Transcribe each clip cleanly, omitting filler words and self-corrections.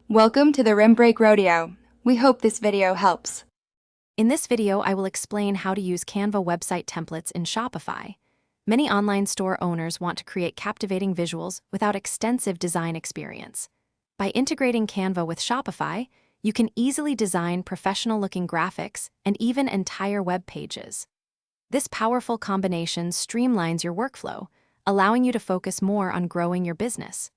Welcome to the Rim Break Rodeo. We hope this video helps. In this video, I will explain how to use Canva website templates in Shopify. Many online store owners want to create captivating visuals without extensive design experience. By integrating Canva with Shopify, you can easily design professional-looking graphics and even entire web pages. This powerful combination streamlines your workflow, allowing you to focus more on growing your business.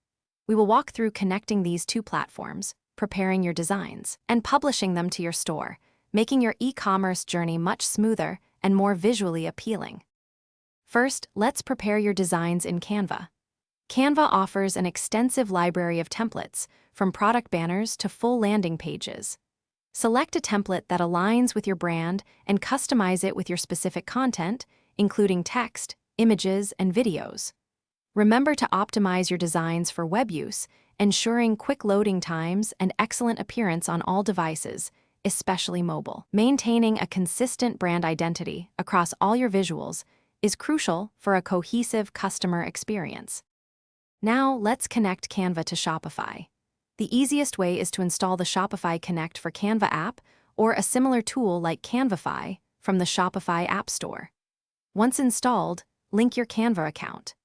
We will walk through connecting these two platforms, preparing your designs, and publishing them to your store, making your e-commerce journey much smoother and more visually appealing. First, let's prepare your designs in Canva. Canva offers an extensive library of templates, from product banners to full landing pages. Select a template that aligns with your brand and customize it with your specific content, including text, images, and videos. Remember to optimize your designs for web use, ensuring quick loading times and excellent appearance on all devices, especially mobile. Maintaining a consistent brand identity across all your visuals is crucial for a cohesive customer experience. Now, let's connect Canva to Shopify. The easiest way is to install the Shopify Connect for Canva app or a similar tool like Canvafy from the Shopify App Store. Once installed, link your Canva account.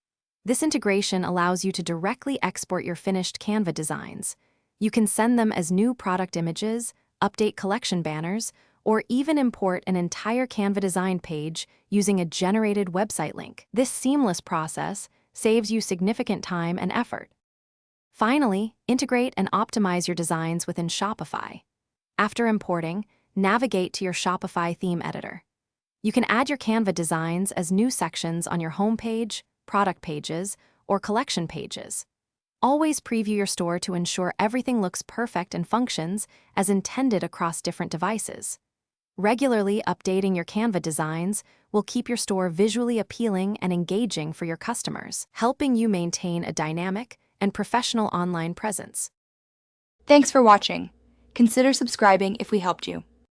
This integration allows you to directly export your finished Canva designs. You can send them as new product images, update collection banners, or even import an entire Canva design page using a generated website link. This seamless process saves you significant time and effort. Finally, integrate and optimize your designs within Shopify. After importing, navigate to your Shopify theme editor. You can add your Canva designs as new sections on your homepage, product pages, or collection pages. Always preview your store to ensure everything looks perfect and functions as intended across different devices. Regularly updating your Canva designs will keep your store visually appealing and engaging for your customers, helping you maintain a dynamic and professional online presence. Thanks for watching. Consider subscribing if we helped you.